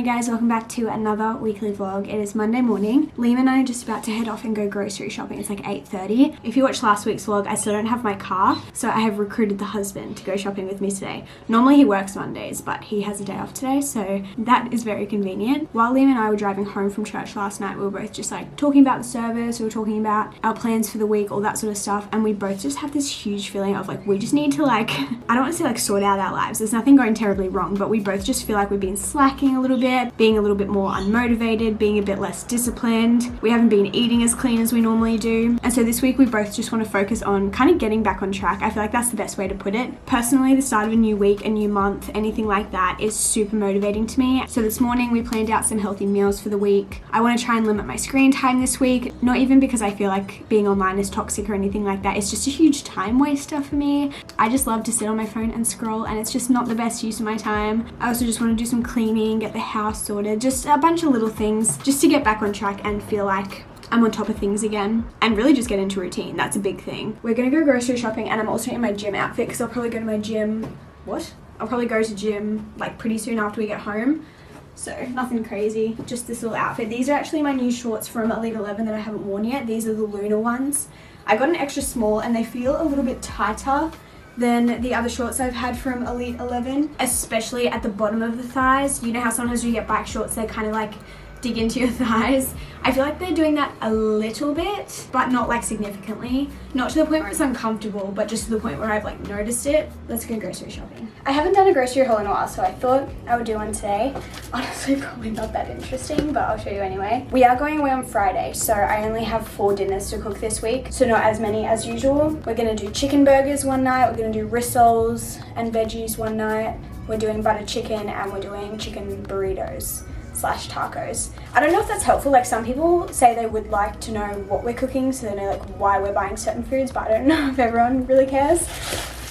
guys, welcome back to another weekly vlog. It is Monday morning. Liam and I are just about to head off and go grocery shopping. It's like 8:30. If you watched last week's vlog, I still don't have my car, so I have recruited the husband to go shopping with me today. Normally he works Mondays, but he has a day off today, so that is very convenient. While Liam and I were driving home from church last night, we were both just like talking about the service, we were talking about our plans for the week, all that sort of stuff, and we both just have this huge feeling of like we just need to like, I don't want to say like sort out our lives. There's nothing going terribly wrong, but we both just feel like we've been slacking a little bit, being a little bit more unmotivated, being a bit less disciplined. We haven't been eating as clean as we normally do. And so this week we both just want to focus on kind of getting back on track. I feel like that's the best way to put it. Personally, the start of a new week, a new month, anything like that is super motivating to me. So this morning we planned out some healthy meals for the week. I want to try and limit my screen time this week, not even because I feel like being online is toxic or anything like that. It's just a huge time waster for me. I just love to sit on my phone and scroll, and it's just not the best use of my time. I also just want to do some cleaning, get the house sorted, just a bunch of little things just to get back on track and feel like I'm on top of things again and really just get into routine. That's a big thing. We're gonna go grocery shopping, and I'm also in my gym outfit because I'll probably go to my gym. I'll probably go to gym like pretty soon after we get home. So nothing crazy, just this little outfit. These are actually my new shorts from Elite 11 that I haven't worn yet. These are the Lunar ones. I got an extra small and they feel a little bit tighter than the other shorts I've had from Elite 11, especially at the bottom of the thighs. You know how sometimes you get bike shorts, they kind of like dig into your thighs. I feel like they're doing that a little bit, but not like significantly. Not to the point where it's uncomfortable, but just to the point where I've like noticed it. Let's go grocery shopping. I haven't done a grocery haul in a while, so I thought I would do one today. Honestly, probably not that interesting, but I'll show you anyway. We are going away on Friday, so I only have 4 dinners to cook this week, so not as many as usual. We're gonna do chicken burgers one night, we're gonna do rissoles and veggies one night, we're doing butter chicken, and we're doing chicken burritos / tacos. I don't know if that's helpful. Like, some people say they would like to know what we're cooking so they know like why we're buying certain foods, but I don't know if everyone really cares.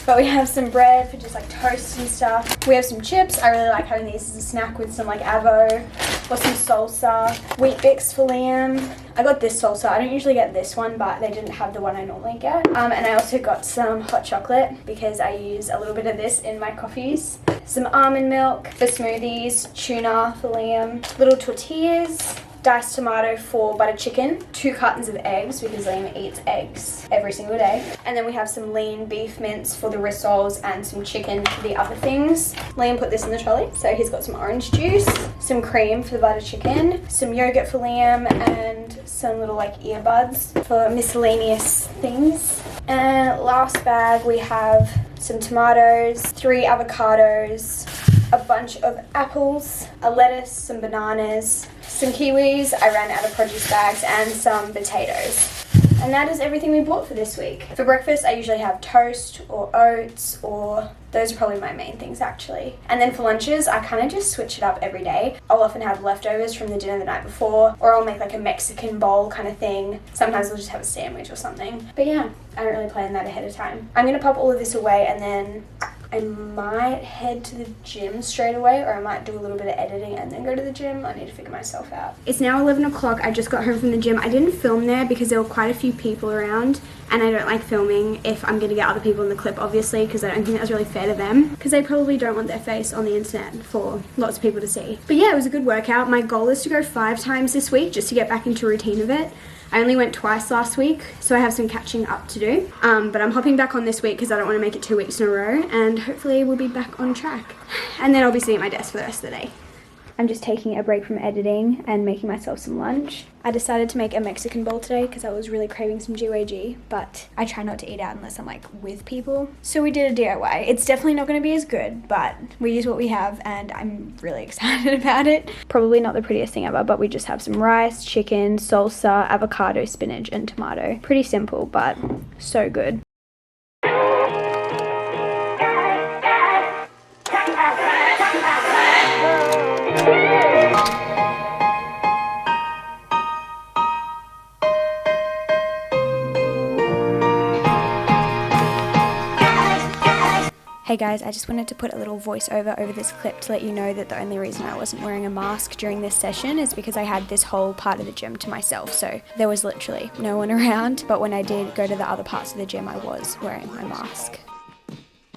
But we have some bread for just like toast and stuff. We have some chips. I really like having these as a snack with some like avo or some salsa. Wheat Bix for Liam. I got this salsa. I don't usually get this one, but they didn't have the one I normally get. And I also got some hot chocolate because I use a little bit of this in my coffees. Some almond milk for smoothies, tuna for Liam, little tortillas, diced tomato for butter chicken, 2 cartons of eggs because Liam eats eggs every single day. And then we have some lean beef mince for the rissoles and some chicken for the other things. Liam put this in the trolley, so he's got some orange juice, some cream for the butter chicken, some yogurt for Liam, and some little like earbuds for miscellaneous things. And last bag we have some tomatoes, 3 avocados, a bunch of apples, a lettuce, some bananas, some kiwis, I ran out of produce bags, and some potatoes. And that is everything we bought for this week. For breakfast, I usually have toast or oats, or those are probably my main things actually. And then for lunches, I kind of just switch it up every day. I'll often have leftovers from the dinner the night before, or I'll make like a Mexican bowl kind of thing. Sometimes I'll just have a sandwich or something. But yeah, I don't really plan that ahead of time. I'm gonna pop all of this away, and then I might head to the gym straight away, or I might do a little bit of editing and then go to the gym. I need to figure myself out. It's now 11 o'clock. I just got home from the gym. I didn't film there because there were quite a few people around, and I don't like filming if I'm going to get other people in the clip, obviously, because I don't think that's really fair to them, because they probably don't want their face on the internet for lots of people to see. But yeah, it was a good workout. My goal is to go 5 times this week just to get back into a routine of it. I only went twice last week, so I have some catching up to do. But I'm hopping back on this week because I don't want to make it 2 weeks in a row, and hopefully we'll be back on track. And then I'll be sitting at my desk for the rest of the day. I'm just taking a break from editing and making myself some lunch. I decided to make a Mexican bowl today because I was really craving some GYG, but I try not to eat out unless I'm like with people. So we did a DIY. It's definitely not going to be as good, but we use what we have and I'm really excited about it. Probably not the prettiest thing ever, but we just have some rice, chicken, salsa, avocado, spinach, and tomato. Pretty simple, but so good. Hey guys, I just wanted to put a little voiceover over this clip to let you know that the only reason I wasn't wearing a mask during this session is because I had this whole part of the gym to myself, so there was literally no one around, but when I did go to the other parts of the gym I was wearing my mask.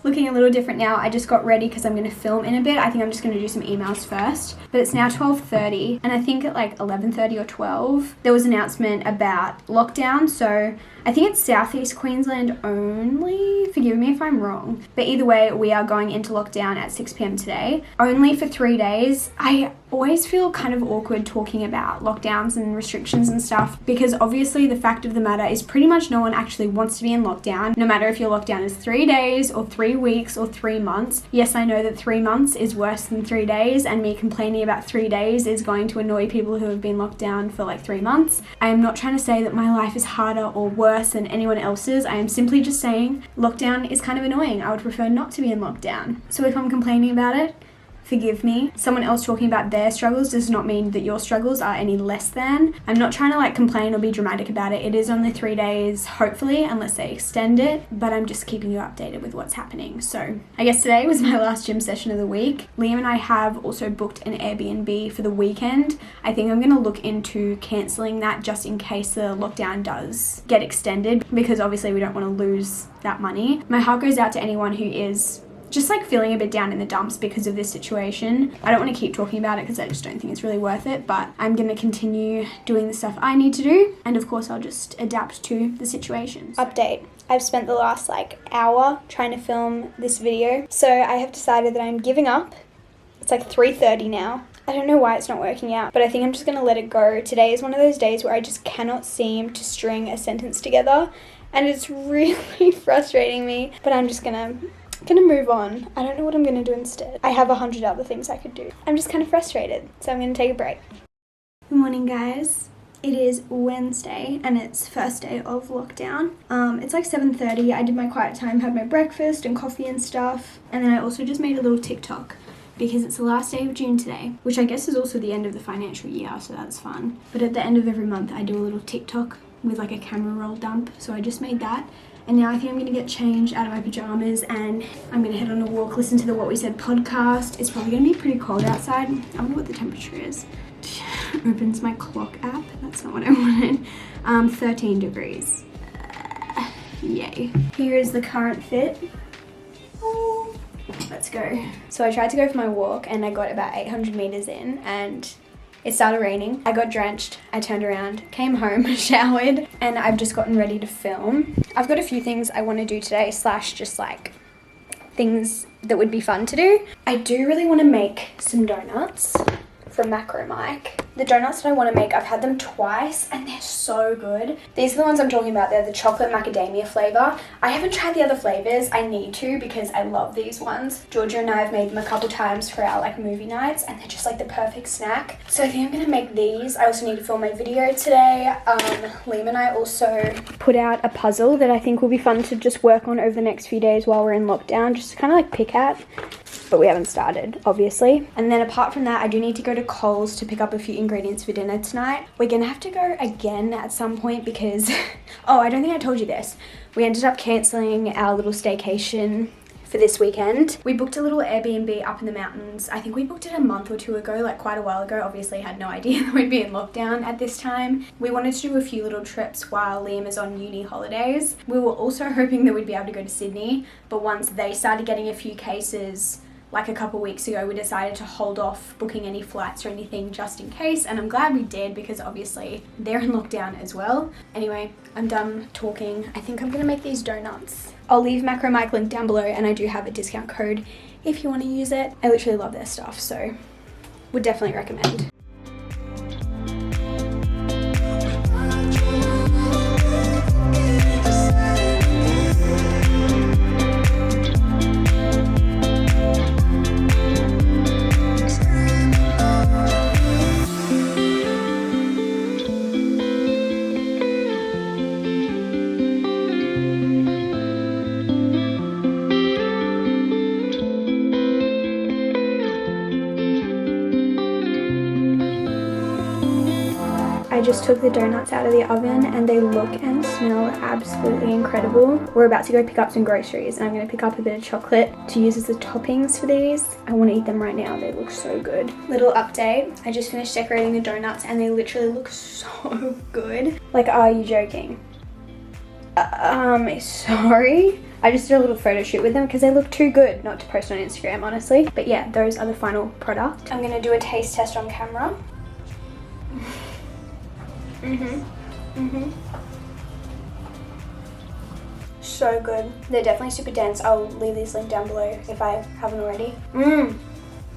Looking a little different now. I just got ready because I'm going to film in a bit. I think I'm just going to do some emails first. But it's now 12:30 and I think at like 11:30 or 12 there was an announcement about lockdown. So I think it's Southeast Queensland only. Forgive me if I'm wrong. But either way, we are going into lockdown at 6 p.m. today. Only for 3 days. I always feel kind of awkward talking about lockdowns and restrictions and stuff because obviously the fact of the matter is pretty much no one actually wants to be in lockdown, no matter if your lockdown is 3 days or 3 weeks or 3 months. Yes, I know that 3 months is worse than 3 days, and me complaining about 3 days is going to annoy people who have been locked down for like 3 months. I am not trying to say that my life is harder or worse than anyone else's. I am simply just saying lockdown is kind of annoying. I would prefer not to be in lockdown. So if I'm complaining about it, forgive me. Someone else talking about their struggles does not mean that your struggles are any less than. I'm not trying to like complain or be dramatic about it. It is only 3 days, hopefully, unless they extend it, but I'm just keeping you updated with what's happening. So I guess today was my last gym session of the week. Liam and I have also booked an Airbnb for the weekend. I think I'm going to look into cancelling that just in case the lockdown does get extended, because obviously we don't want to lose that money. My heart goes out to anyone who is just like feeling a bit down in the dumps because of this situation. I don't want to keep talking about it because I just don't think it's really worth it, but I'm going to continue doing the stuff I need to do, and of course I'll just adapt to the situation. Update. I've spent the last like hour trying to film this video, so I have decided that I'm giving up. It's like 3:30 now. I don't know why it's not working out, but I think I'm just going to let it go. Today is one of those days where I just cannot seem to string a sentence together, and it's really frustrating me, but I'm just gonna move on. I don't know what I'm gonna do instead. I have 100 other things I could do. I'm just kind of frustrated, so I'm gonna take a break. Good morning, guys. It is Wednesday and it's first day of lockdown. It's like 7:30. I did my quiet time, had my breakfast and coffee and stuff, and then I also just made a little TikTok because it's the last day of June today, which I guess is also the end of the financial year, so that's fun. But at the end of every month, I do a little TikTok with like a camera roll dump, so I just made that. And now I think I'm going to get changed out of my pajamas and I'm going to head on a walk, listen to the What We Said podcast. It's probably going to be pretty cold outside. I wonder what the temperature is. Opens my clock app. That's not what I wanted. 13 degrees. Yay. Here is the current fit. Ooh. Let's go. So I tried to go for my walk and I got about 800 meters in and it started raining. I got drenched, I turned around, came home, showered, and I've just gotten ready to film. I've got a few things I want to do today, slash just like things that would be fun to do. I do really want to make some donuts from Macro Mike. The donuts that I want to make, I've had them twice and they're so good. These are the ones I'm talking about. They're the chocolate macadamia flavor. I haven't tried the other flavors. I need to because I love these ones. Georgia and I have made them a couple times for our like movie nights and they're just like the perfect snack. So I think I'm gonna make these. I also need to film my video today. Liam and I also put out a puzzle that I think will be fun to just work on over the next few days while we're in lockdown, just to kind of like pick at. But we haven't started, obviously. And then apart from that, I do need to go to Coles to pick up a few ingredients for dinner tonight. We're gonna have to go again at some point because, oh, I don't think I told you this. We ended up cancelling our little staycation for this weekend. We booked a little Airbnb up in the mountains. I think we booked it a month or two ago, like quite a while ago. Obviously had no idea that we'd be in lockdown at this time. We wanted to do a few little trips while Liam is on uni holidays. We were also hoping that we'd be able to go to Sydney, but once they started getting a few cases like a couple weeks ago, we decided to hold off booking any flights or anything just in case, and I'm glad we did because obviously they're in lockdown as well. Anyway, I'm done talking. I think I'm gonna make these donuts. I'll leave Macro Mike link down below and I do have a discount code if you want to use it. I literally love their stuff, so would definitely recommend. I just took the donuts out of the oven and they look and smell absolutely incredible. We're about to go pick up some groceries and I'm going to pick up a bit of chocolate to use as the toppings for these. I want to eat them right now. They look so good. Little update. I just finished decorating the donuts and they literally look so good. Like, are you joking? Sorry. I just did a little photo shoot with them because they look too good not to post on Instagram, honestly. But yeah, those are the final product. I'm gonna do a taste test on camera. So good. They're definitely super dense. I'll leave these linked down below if I haven't already.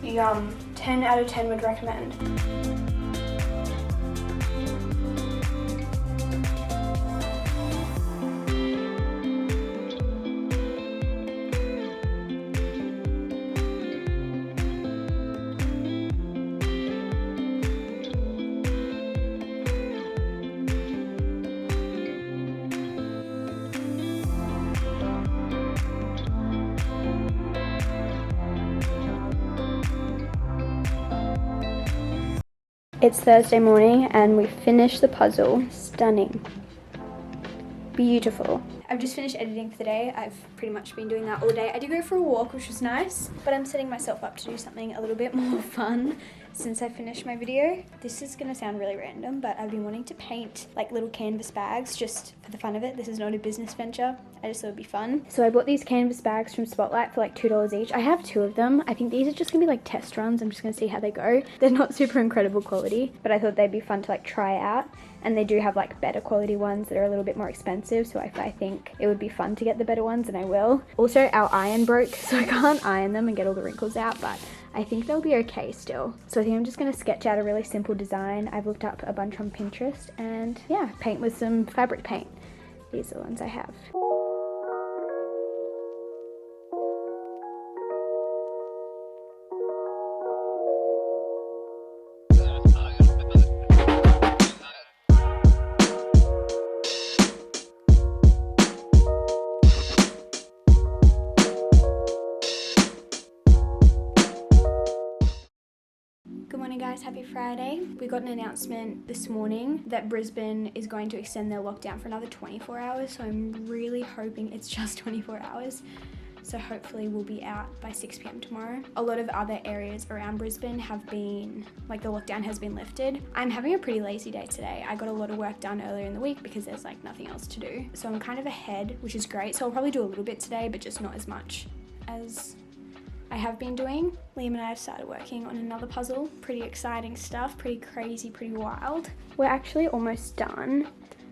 Yum. 10 out of 10 would recommend. It's Thursday morning and we finished the puzzle. Stunning. Beautiful. I've just finished editing for the day. I've pretty much been doing that all day. I did go for a walk, which was nice, but I'm setting myself up to do something a little bit more fun since I finished my video. This is gonna sound really random, but I've been wanting to paint like little canvas bags just for the fun of it. This is not a business venture. I just thought it'd be fun. So I bought these canvas bags from Spotlight for like $2 each. I have 2 of them. I think these are just gonna be like test runs. I'm just gonna see how they go. They're not super incredible quality, but I thought they'd be fun to like try out. And they do have like better quality ones that are a little bit more expensive, so if I think it would be fun to get the better ones, then I will. Also, our iron broke, so I can't iron them and get all the wrinkles out, but I think they'll be okay still. So I think I'm just gonna sketch out a really simple design. I've looked up a bunch on Pinterest and yeah, paint with some fabric paint. These are the ones I have. Good morning guys, happy Friday. We got an announcement this morning that Brisbane is going to extend their lockdown for another 24 hours, so I'm really hoping it's just 24 hours. So hopefully we'll be out by 6 p.m. tomorrow. A lot of other areas around Brisbane have been, like the lockdown has been lifted. I'm having a pretty lazy day today. I got a lot of work done earlier in the week because there's like nothing else to do. So I'm kind of ahead, which is great. So I'll probably do a little bit today, but just not as much as I have been doing. Liam and I have started working on another puzzle. Pretty exciting stuff, pretty crazy, pretty wild. We're actually almost done.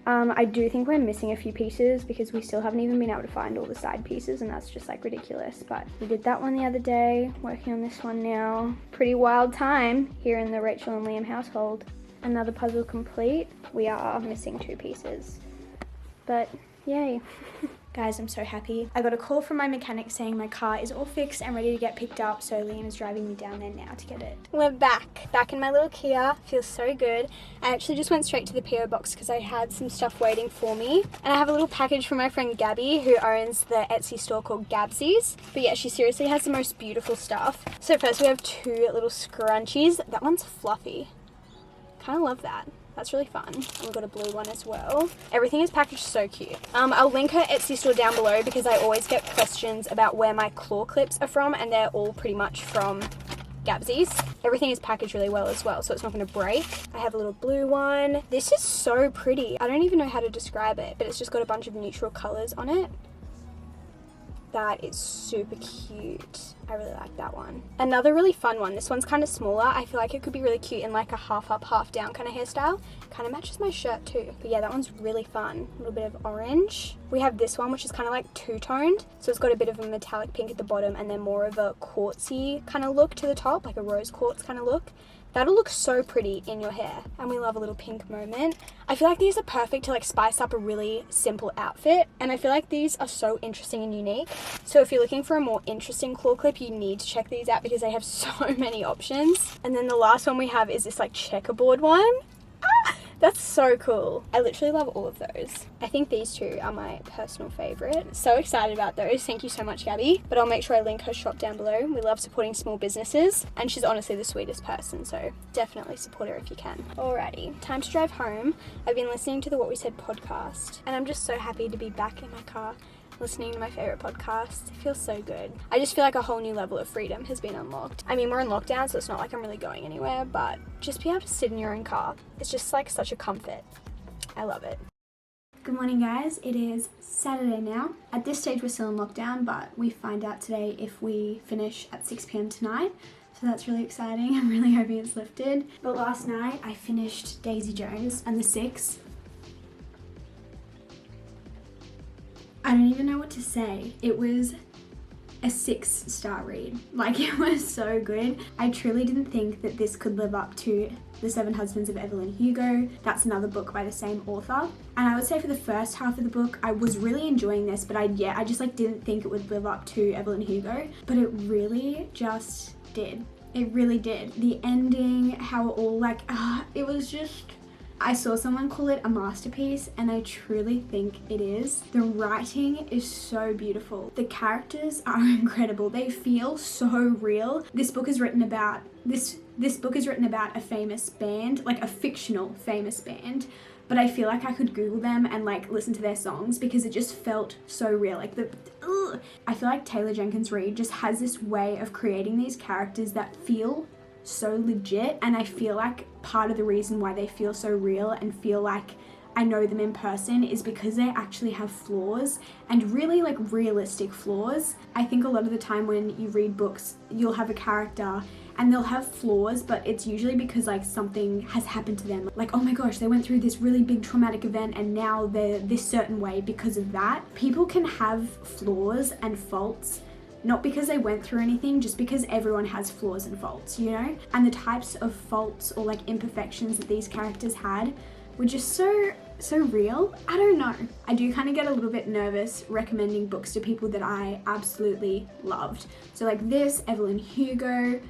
I do think we're missing a few pieces because we still haven't even been able to find all the side pieces, and that's just like ridiculous. But we did that one the other day, working on this one now. Pretty wild time here in the Rachel and Liam household. Another puzzle complete. We are missing 2 pieces, but yay. Guys, I'm so happy. I got a call from my mechanic saying my car is all fixed and ready to get picked up, so Liam is driving me down there now to get it. We're back in my little Kia. Feels so good. I actually just went straight to the PO box because I had some stuff waiting for me. And I have a little package from my friend Gabby, who owns the Etsy store called Gabsies. But yeah, she seriously has the most beautiful stuff. So first we have 2 little scrunchies. That one's fluffy. Kind of love that. That's really fun. And we've got a blue one as well. Everything is packaged so cute. I'll link her Etsy store down below because I always get questions about where my claw clips are from, and they're all pretty much from Gabsies. Everything is packaged really well as well, so it's not going to break. I have a little blue one. This is so pretty. I don't even know how to describe it, but it's just got a bunch of neutral colors on it. That is super cute. I really like that one. Another really fun one. This one's kind of smaller. I feel like it could be really cute in like a half up, half down kind of hairstyle. Kind of matches my shirt too. But yeah, that one's really fun. A little bit of orange. We have this one, which is kind of like two-toned. So it's got a bit of a metallic pink at the bottom and then more of a quartzy kind of look to the top, like a rose quartz kind of look. That'll look so pretty in your hair. And we love a little pink moment. I feel like these are perfect to like spice up a really simple outfit. And I feel like these are so interesting and unique. So if you're looking for a more interesting claw clip, you need to check these out because they have so many options. And then the last one we have is this like checkerboard one. That's so cool. I literally love all of those. I think these 2 are my personal favorite. So excited about those. Thank you so much, Gabby. But I'll make sure I link her shop down below. We love supporting small businesses and she's honestly the sweetest person. So definitely support her if you can. Alrighty, time to drive home. I've been listening to the What We Said podcast and I'm just so happy to be back in my car listening to my favorite podcast. It feels so good. I just feel like a whole new level of freedom has been unlocked. I mean, we're in lockdown, so it's not like I'm really going anywhere, but just be able to sit in your own car. It's just like such a comfort. I love it. Good morning guys, it is Saturday now. At this stage we're still in lockdown, but we find out today if we finish at 6 p.m. tonight. So that's really exciting. I'm really hoping it's lifted. But last night I finished Daisy Jones and the Six. I don't even know what to say. It was a 6-star read. Like, it was so good. I truly didn't think that this could live up to The Seven Husbands of Evelyn Hugo. That's another book by the same author. And I would say for the first half of the book, I was really enjoying this, but I just like didn't think it would live up to Evelyn Hugo. But it really just did. It really did. The ending, how it all it was just... I saw someone call it a masterpiece, and I truly think it is. The writing is so beautiful. The characters are incredible. They feel so real. This book is written about a famous band, like a fictional famous band, but I feel like I could Google them and like listen to their songs because it just felt so real. Like I feel like Taylor Jenkins Reid just has this way of creating these characters that feel so legit, and I feel like part of the reason why they feel so real and feel like I know them in person is because they actually have flaws, and really like realistic flaws. I think a lot of the time when you read books, you'll have a character and they'll have flaws, but it's usually because like something has happened to them. Like, oh my gosh, they went through this really big traumatic event and now they're this certain way because of that. People can have flaws and faults not because they went through anything, just because everyone has flaws and faults, you know? And the types of faults or like imperfections that these characters had were just so real. I don't know. I do kind of get a little bit nervous recommending books to people that I absolutely loved. So like this, Evelyn Hugo,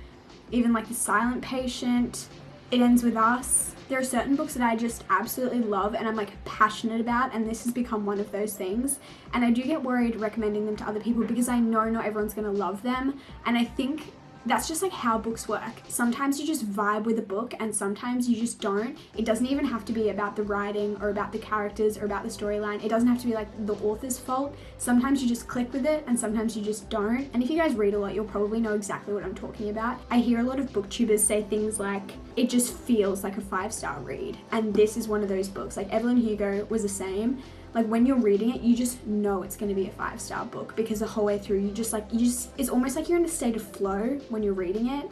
even like The Silent Patient, It Ends With Us. There are certain books that I just absolutely love and I'm like passionate about, and this has become one of those things. And I do get worried recommending them to other people because I know not everyone's gonna love them. And I think that's just like how books work. Sometimes you just vibe with a book and sometimes you just don't. It doesn't even have to be about the writing or about the characters or about the storyline. It doesn't have to be like the author's fault. Sometimes you just click with it and sometimes you just don't. And if you guys read a lot, you'll probably know exactly what I'm talking about. I hear a lot of booktubers say things like, it just feels like a 5-star read. And this is one of those books. Like Evelyn Hugo was the same. Like when you're reading it, you just know it's going to be a 5-star book because the whole way through it's almost like you're in a state of flow when you're reading it.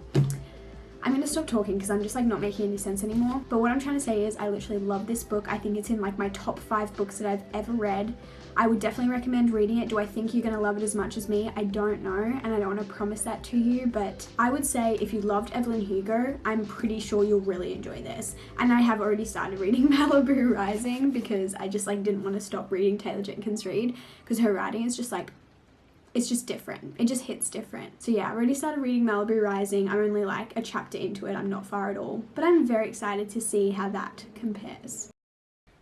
I'm going to stop talking because I'm just like not making any sense anymore. But what I'm trying to say is I literally love this book. I think it's in like my top 5 books that I've ever read. I would definitely recommend reading it. Do I think you're going to love it as much as me? I don't know, and I don't want to promise that to you, but I would say if you loved Evelyn Hugo, I'm pretty sure you'll really enjoy this. And I have already started reading Malibu Rising because I just like didn't want to stop reading Taylor Jenkins Reid because her writing is just like, it's just different. It just hits different. So yeah, I already started reading Malibu Rising. I'm only like a chapter into it. I'm not far at all, but I'm very excited to see how that compares.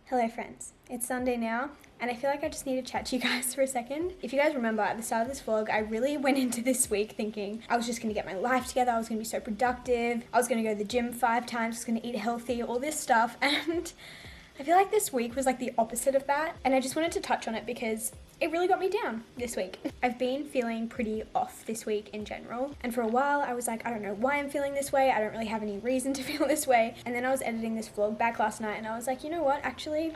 Hello friends, it's Sunday now, and I feel like I just need to chat to you guys for a second. If you guys remember at the start of this vlog, I really went into this week thinking I was just gonna get my life together, I was gonna be so productive, I was gonna go to the gym 5 times, I was gonna eat healthy, all this stuff, and I feel like this week was like the opposite of that, and I just wanted to touch on it because it really got me down this week. I've been feeling pretty off this week in general, and for a while I was like, I don't know why I'm feeling this way, I don't really have any reason to feel this way, and then I was editing this vlog back last night and I was like, you know what, actually,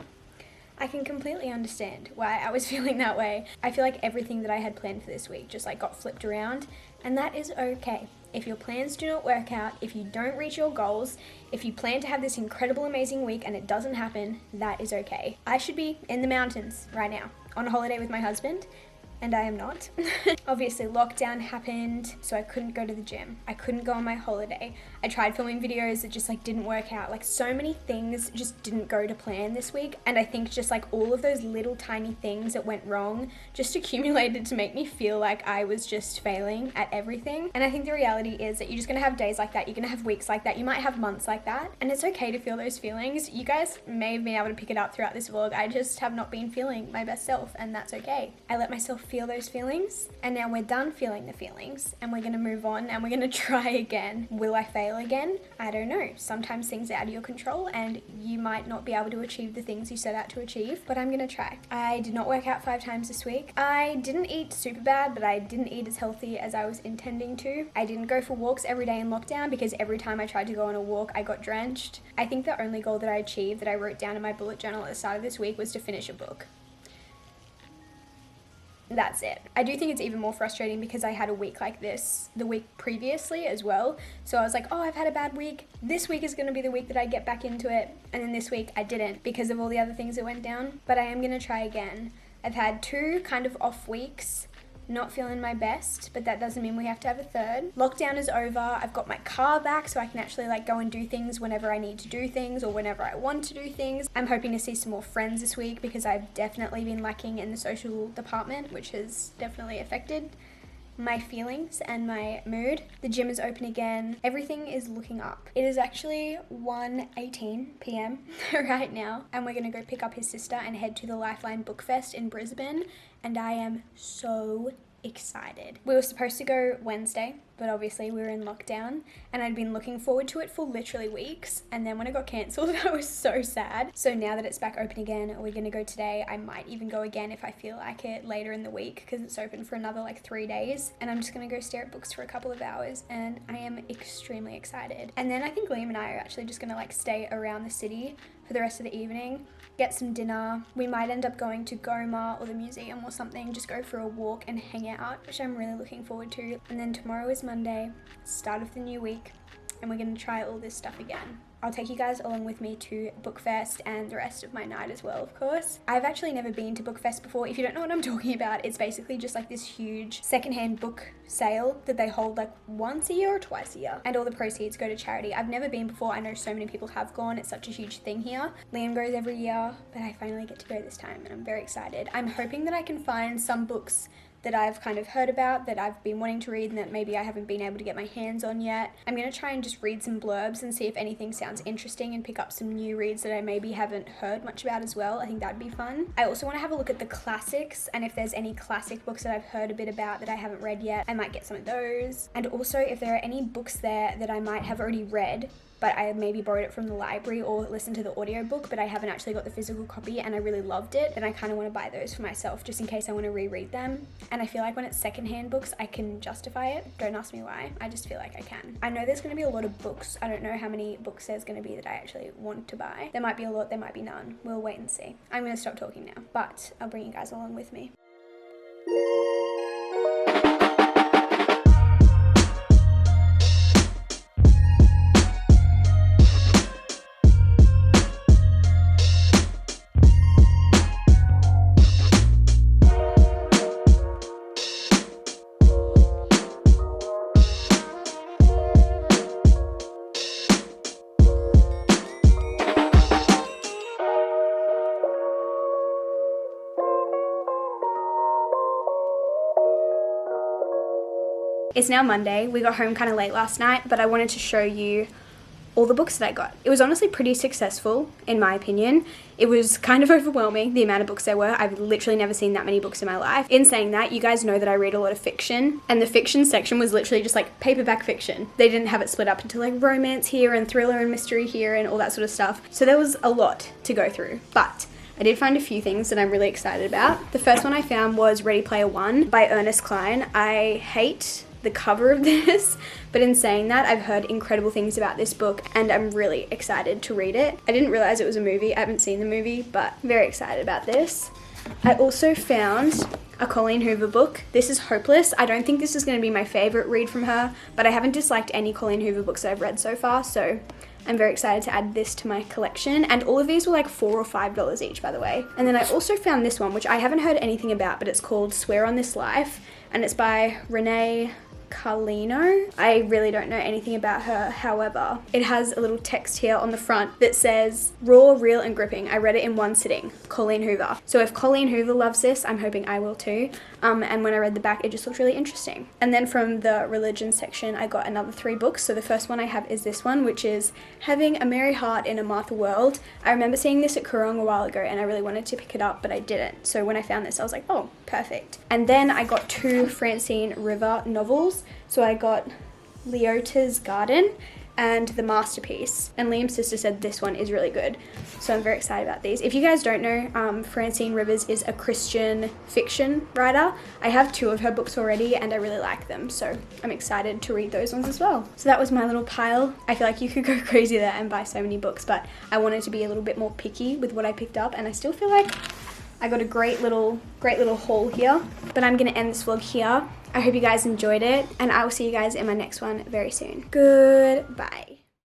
I can completely understand why I was feeling that way. I feel like everything that I had planned for this week just like got flipped around, and that is okay. If your plans do not work out, if you don't reach your goals, if you plan to have this incredible, amazing week and it doesn't happen, that is okay. I should be in the mountains right now on a holiday with my husband, and I am not. Obviously lockdown happened, so I couldn't go to the gym. I couldn't go on my holiday. I tried filming videos that just like didn't work out. Like so many things just didn't go to plan this week, and I think just like all of those little tiny things that went wrong just accumulated to make me feel like I was just failing at everything. And I think the reality is that you're just gonna have days like that, you're gonna have weeks like that, you might have months like that, and it's okay to feel those feelings. You guys may have been able to pick it up throughout this vlog. I just have not been feeling my best self, and that's okay. I let myself feel those feelings, and now we're done feeling the feelings, and we're gonna move on, and we're gonna try again. Will I fail again? I don't know. Sometimes things are out of your control, and you might not be able to achieve the things you set out to achieve, but I'm gonna try. I did not work out 5 times this week. I didn't eat super bad, but I didn't eat as healthy as I was intending to. I didn't go for walks every day in lockdown because every time I tried to go on a walk, I got drenched. I think the only goal that I achieved that I wrote down in my bullet journal at the start of this week was to finish a book. That's it. I do think it's even more frustrating because I had a week like this the week previously as well. So I was like, oh, I've had a bad week. This week is going to be the week that I get back into it. And then this week I didn't because of all the other things that went down. But I am going to try again. I've had 2 kind of off weeks. Not feeling my best, but that doesn't mean we have to have a third. Lockdown is over. I've got my car back so I can actually like go and do things whenever I need to do things or whenever I want to do things. I'm hoping to see some more friends this week because I've definitely been lacking in the social department, which has definitely affected my feelings and my mood. The gym is open again. Everything is looking up. It is actually 1:18 p.m. right now, and we're gonna go pick up his sister and head to the Lifeline Book Fest in Brisbane, and I am so excited. We were supposed to go Wednesday, but obviously we were in lockdown, and I'd been looking forward to it for literally weeks, and then when it got cancelled I was so sad. So now that it's back open again, we're gonna go today. I might even go again if I feel like it later in the week because it's open for another like 3 days, and I'm just gonna go stare at books for a couple of hours, and I am extremely excited. And then I think Liam and I are actually just gonna like stay around the city for the rest of the evening, get some dinner. We might end up going to Goma or the museum or something, just go for a walk and hang out, which I'm really looking forward to. And then tomorrow is Monday, start of the new week, and we're gonna try all this stuff again. I'll take you guys along with me to Bookfest and the rest of my night as well, of course. I've actually never been to Bookfest before. If you don't know what I'm talking about, it's basically just like this huge secondhand book sale that they hold like once a year or twice a year, and all the proceeds go to charity. I've never been before. I know so many people have gone. It's such a huge thing here. Liam goes every year, but I finally get to go this time, and I'm very excited. I'm hoping that I can find some books that I've kind of heard about, that I've been wanting to read and that maybe I haven't been able to get my hands on yet. I'm going to try and just read some blurbs and see if anything sounds interesting and pick up some new reads that I maybe haven't heard much about as well. I think that'd be fun. I also want to have a look at the classics, and if there's any classic books that I've heard a bit about that I haven't read yet, I might get some of those. And also if there are any books there that I might have already read, but I maybe borrowed it from the library or listened to the audiobook, but I haven't actually got the physical copy and I really loved it, and I kind of want to buy those for myself just in case I want to reread them. And I feel like when it's secondhand books, I can justify it. Don't ask me why, I just feel like I can. I know there's going to be a lot of books. I don't know how many books there's going to be that I actually want to buy. There might be a lot, there might be none. We'll wait and see. I'm going to stop talking now, but I'll bring you guys along with me. It's now Monday. We got home kind of late last night, but I wanted to show you all the books that I got. It was honestly pretty successful, in my opinion. It was kind of overwhelming, the amount of books there were. I've literally never seen that many books in my life. In saying that, you guys know that I read a lot of fiction, and the fiction section was literally just like paperback fiction. They didn't have it split up into like romance here and thriller and mystery here and all that sort of stuff. So there was a lot to go through, but I did find a few things that I'm really excited about. The first one I found was Ready Player One by Ernest Cline. I hate the cover of this, but in saying that, I've heard incredible things about this book and I'm really excited to read it. I didn't realize it was a movie. I haven't seen the movie, but very excited about this. I also found a Colleen Hoover book. This is Hopeless. I don't think this is going to be my favorite read from her, but I haven't disliked any Colleen Hoover books that I've read so far, so I'm very excited to add this to my collection. And all of these were like $4 or $5 each, by the way. And then I also found this one, which I haven't heard anything about, but it's called Swear on This Life, and it's by Renee Carlino. I really don't know anything about her. However, it has a little text here on the front that says, raw, real, and gripping. I read it in one sitting. Colleen Hoover. So if Colleen Hoover loves this, I'm hoping I will too. And when I read the back, it just looked really interesting. And then from the religion section, I got another 3 books. So the first one I have is this one, which is Having a Merry Heart in a Martha World. I remember seeing this at Koorong a while ago and I really wanted to pick it up, but I didn't. So when I found this, I was like, oh, perfect. And then I got 2 Francine River novels. So I got Leota's Garden and The Masterpiece. And Liam's sister said this one is really good. So I'm very excited about these. If you guys don't know, Francine Rivers is a Christian fiction writer. I have 2 of her books already and I really like them. So I'm excited to read those ones as well. So that was my little pile. I feel like you could go crazy there and buy so many books, but I wanted to be a little bit more picky with what I picked up, and I still feel like I got a great little haul here. But I'm gonna end this vlog here. I hope you guys enjoyed it, and I will see you guys in my next one very soon. Goodbye.